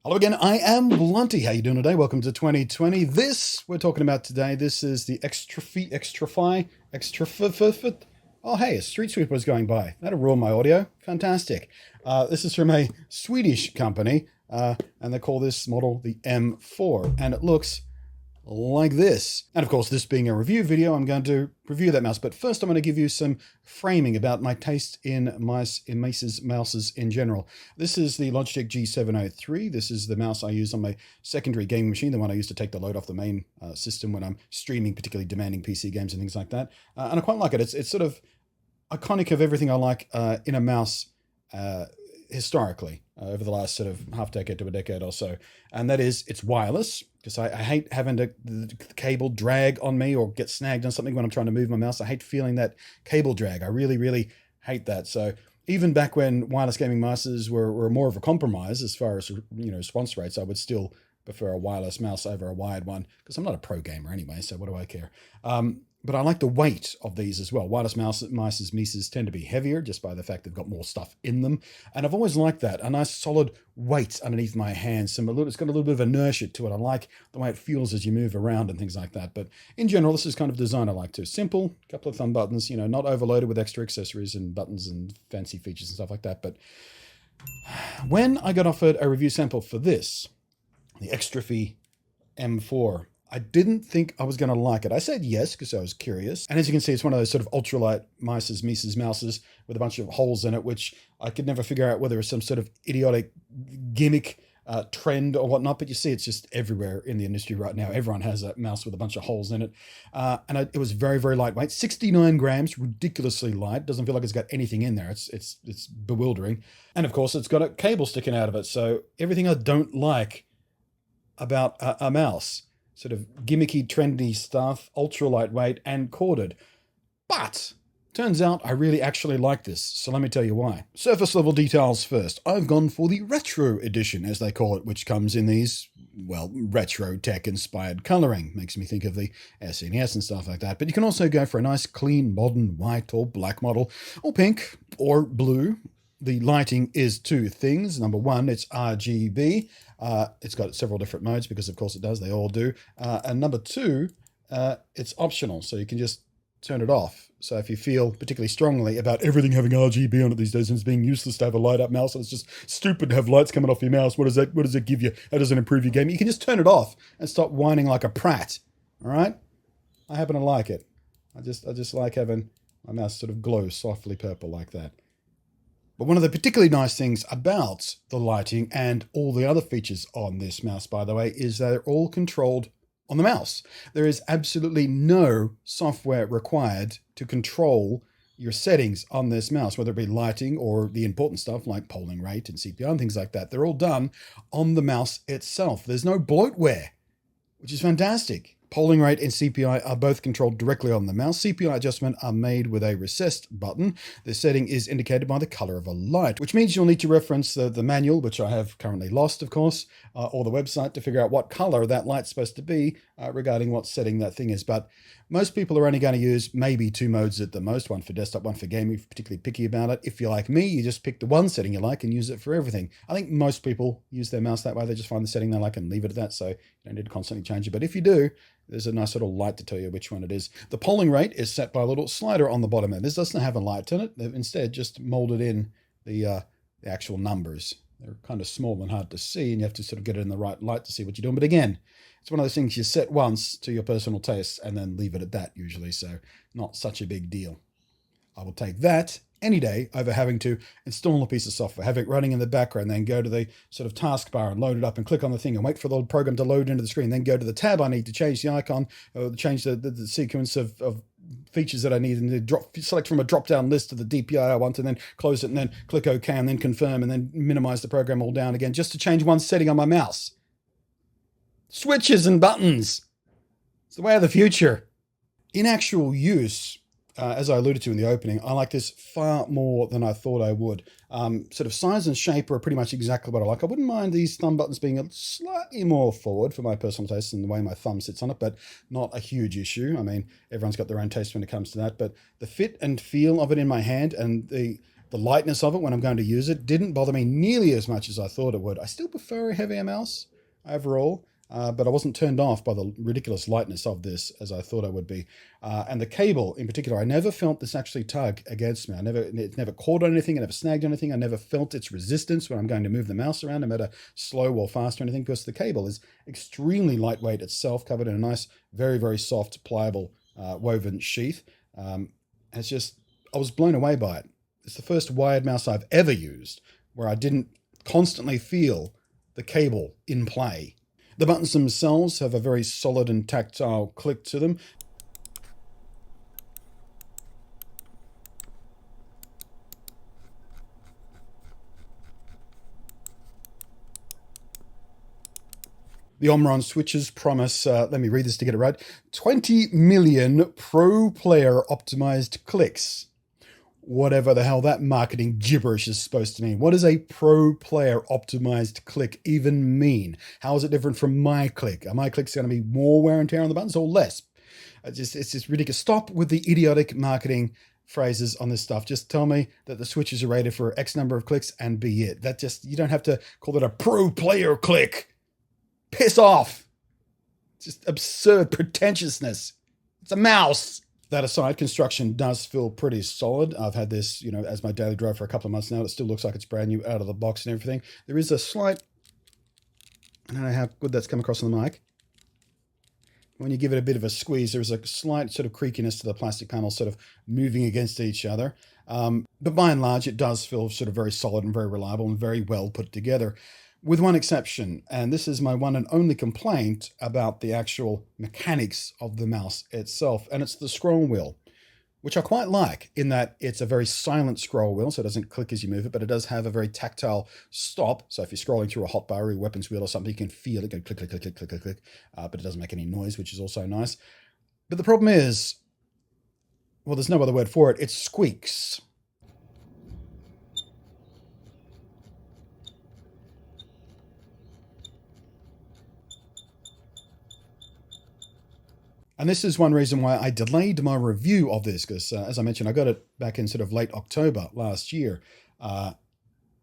Hello again, I am Blunty. How you doing today? Welcome to 2020. We're talking about today, this is the XTRFY. Oh hey, a street sweeper is going by. That'll ruin my audio. Fantastic. This is from a Swedish company, and they call this model the M4, and it looks like this. And of course, this being a review video, I'm going to review that mouse. But first, I'm going to give you some framing about my taste in mouses in general. This is the Logitech G703. This is the mouse I use on my secondary gaming machine, the one I use to take the load off the main system when I'm streaming particularly demanding PC games and things like that. And I quite like it. It's sort of iconic of everything I like in a mouse historically over the last sort of half decade to a decade or so. And that is, it's wireless, because I hate having the cable drag on me or get snagged on something when I'm trying to move my mouse. I hate feeling that cable drag. I really, really hate that. So even back when wireless gaming mice were more of a compromise as far as, response rates, I would still prefer a wireless mouse over a wired one, because I'm not a pro gamer anyway, so what do I care? But I like the weight of these as well. Wireless mice tend to be heavier just by the fact they've got more stuff in them. And I've always liked that. A nice solid weight underneath my hands. It's got a little bit of inertia to it. I like the way it feels as you move around and things like that. But in general, this is kind of design I like too. Simple, couple of thumb buttons, not overloaded with extra accessories and buttons and fancy features and stuff like that. But when I got offered a review sample for this, the XTRFY M4, I didn't think I was going to like it. I said yes because I was curious. And as you can see, it's one of those sort of ultralight mouses with a bunch of holes in it, which I could never figure out whether it's some sort of idiotic gimmick trend or whatnot. But you see, it's just everywhere in the industry right now. Everyone has a mouse with a bunch of holes in it. It was very, very lightweight. 69 grams, ridiculously light. Doesn't feel like it's got anything in there. It's bewildering. And of course, it's got a cable sticking out of it. So everything I don't like about a mouse. Sort of gimmicky, trendy stuff, ultra lightweight and corded. But turns out I really actually like this, so let me tell you why. Surface level details first. I've gone for the retro edition, as they call it, which comes in these, retro tech inspired coloring. Makes me think of the SNES and stuff like that. But you can also go for a nice, clean, modern white or black model, or pink, or blue. The lighting is two things. Number one, it's RGB. It's got several different modes because, of course, it does. They all do. And number two, it's optional, so you can just turn it off. So if you feel particularly strongly about everything having RGB on it these days and it's being useless to have a light-up mouse and it's just stupid to have lights coming off your mouse, what does it give you? How does it improve your game? You can just turn it off and stop whining like a prat. All right? I happen to like it. I just like having my mouse sort of glow softly purple like that. But one of the particularly nice things about the lighting and all the other features on this mouse, by the way, is that they're all controlled on the mouse. There is absolutely no software required to control your settings on this mouse, whether it be lighting or the important stuff like polling rate and CPI and things like that. They're all done on the mouse itself. There's no bloatware, which is fantastic. Polling rate and CPI are both controlled directly on the mouse. CPI adjustment are made with a recessed button. The setting is indicated by the color of a light, which means you'll need to reference the manual, which I have currently lost, of course, or the website to figure out what color that light's supposed to be regarding what setting that thing is. But most people are only going to use maybe two modes at the most, one for desktop, one for gaming, if you're particularly picky about it. If you're like me, you just pick the one setting you like and use it for everything. I think most people use their mouse that way. They just find the setting they like and leave it at that, so you don't need to constantly change it. But if you do, there's a nice little light to tell you which one it is. The polling rate is set by a little slider on the bottom there. This doesn't have a light in it. They've instead just molded in the actual numbers. They're kind of small and hard to see, and you have to sort of get it in the right light to see what you're doing. But again, it's one of those things you set once to your personal taste and then leave it at that usually, so not such a big deal. I will take that any day over having to install a piece of software, have it running in the background, then go to the sort of taskbar and load it up and click on the thing and wait for the program to load into the screen, then go to the tab I need to change the icon, or change the sequence of features that I need, and select from a drop-down list of the DPI I want, and then close it, and then click OK, and then confirm, and then minimize the program all down again, just to change one setting on my mouse. Switches and buttons. It's the way of the future. In actual use, as I alluded to in the opening, I like this far more than I thought I would. Sort of size and shape are pretty much exactly what I like. I wouldn't mind these thumb buttons being slightly more forward for my personal taste and the way my thumb sits on it, but not a huge issue. I mean, everyone's got their own taste when it comes to that, but the fit and feel of it in my hand and the The lightness of it when I'm going to use it didn't bother me nearly as much as I thought it would. I still prefer a heavier mouse overall, but I wasn't turned off by the ridiculous lightness of this as I thought I would be. And the cable in particular, I never felt this actually tug against me. It never caught on anything, it never snagged on anything. I never felt its resistance when I'm going to move the mouse around, no matter slow or fast or anything, because the cable is extremely lightweight itself, covered in a nice, very, very soft, pliable woven sheath. It's just, I was blown away by it. It's the first wired mouse I've ever used where I didn't constantly feel the cable in play. The buttons themselves have a very solid and tactile click to them. The Omron switches promise, let me read this to get it right, 20 million pro player optimized clicks. Whatever the hell that marketing gibberish is supposed to mean. What does a pro player optimized click even mean? How is it different from my click? Are my clicks going to be more wear and tear on the buttons or less? It's just ridiculous. Stop with the idiotic marketing phrases on this stuff. Just tell me that the switches are rated for X number of clicks and be it. You don't have to call it a pro player click. Piss off. It's just absurd pretentiousness. It's a mouse. That aside, construction does feel pretty solid. I've had this, as my daily drive for a couple of months now. It still looks like it's brand new out of the box and everything. There is a slight, I don't know how good that's come across on the mic. When you give it a bit of a squeeze, there's a slight sort of creakiness to the plastic panels sort of moving against each other. But by and large, it does feel sort of very solid and very reliable and very well put together. With one exception, and this is my one and only complaint about the actual mechanics of the mouse itself, and it's the scroll wheel, which I quite like in that it's a very silent scroll wheel, so it doesn't click as you move it, but it does have a very tactile stop. So if you're scrolling through a hotbar or a weapons wheel or something, you can feel it go click, click, click, click, click, click, click, but it doesn't make any noise, which is also nice. But the problem is, well, there's no other word for it, it squeaks. And this is one reason why I delayed my review of this, because as I mentioned, I got it back in sort of late October last year. And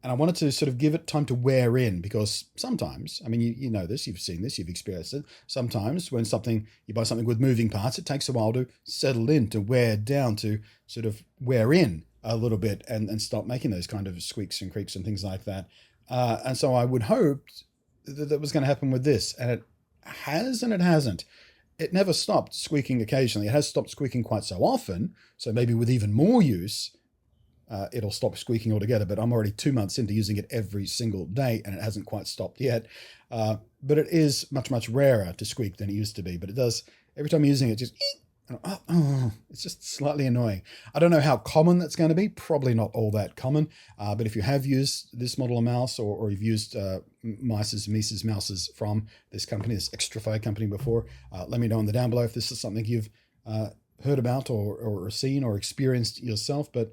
I wanted to sort of give it time to wear in, because sometimes, I mean, you know this, you've seen this, you've experienced it. Sometimes when you buy something with moving parts, it takes a while to settle in, to wear down, to sort of wear in a little bit and start making those kind of squeaks and creaks and things like that. And so I would hope that was going to happen with this. And it has and it hasn't. It never stopped squeaking occasionally. It has stopped squeaking quite so often. So maybe with even more use, it'll stop squeaking altogether. But I'm already 2 months into using it every single day, and it hasn't quite stopped yet. But it is much, much rarer to squeak than it used to be. But it does, every time I'm using it, just it's just slightly annoying. I don't know how common that's going to be. Probably not all that common. But if you have used this model of mouse, or you've used Mises mouses from this company, this XTRFY company before, let me know in the down below if this is something you've heard about or seen or experienced yourself. But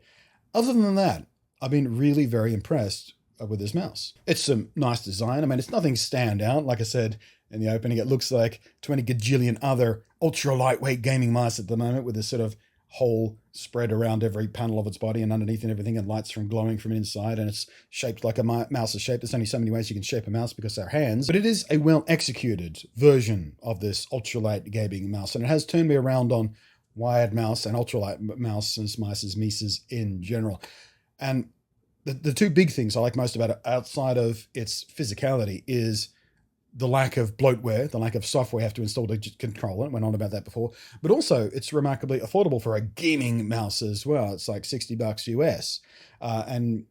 other than that, I've been really very impressed with this mouse. It's some nice design. I mean, it's nothing stand out. Like I said in the opening, it looks like 20 gajillion other ultra lightweight gaming mice at the moment, with this sort of hole spread around every panel of its body and underneath and everything, and lights from glowing from inside, and it's shaped like a mouse is shaped. There's only so many ways you can shape a mouse because they're hands, but it is a well executed version of this ultralight gaming mouse, and it has turned me around on wired mouse and ultralight mice in general. And the two big things I like most about it, outside of its physicality, is the lack of bloatware, the lack of software you have to install to control it. Went on about that before. But also, it's remarkably affordable for a gaming mouse as well. It's like $60 US. And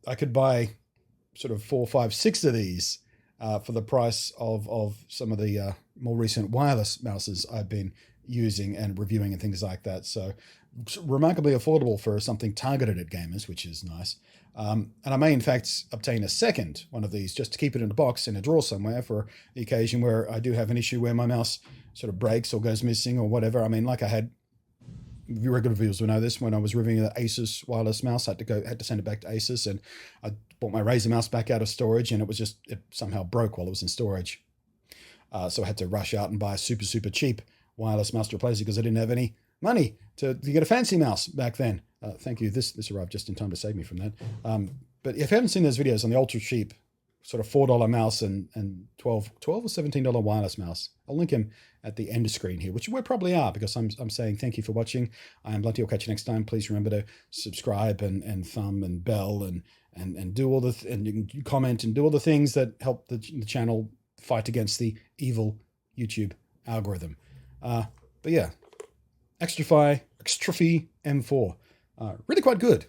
I could buy sort of 4, 5, 6 of these for the price of some of the more recent wireless mouses I've been using and reviewing and things like that. So remarkably affordable for something targeted at gamers, which is nice. And I may, in fact, obtain a second one of these just to keep it in a box in a drawer somewhere for the occasion where I do have an issue where my mouse sort of breaks or goes missing or whatever. I mean, like I had, regular viewers will know this, when I was reviewing the Asus wireless mouse, I had to send it back to Asus, and I bought my Razer mouse back out of storage, and it somehow broke while it was in storage. So I had to rush out and buy a super cheap wireless mouse to replace it because I didn't have any money to get a fancy mouse back then. Thank you. This arrived just in time to save me from that. But if you haven't seen those videos on the ultra cheap sort of $4 mouse and $12 or $17 wireless mouse, I'll link him at the end screen here, which we probably are, because I'm saying thank you for watching. I am Blunty. I'll catch you next time. Please remember to subscribe and thumb and bell and do all and you can comment and do all the things that help the channel fight against the evil YouTube algorithm. But yeah, XTRFY M4, really quite good.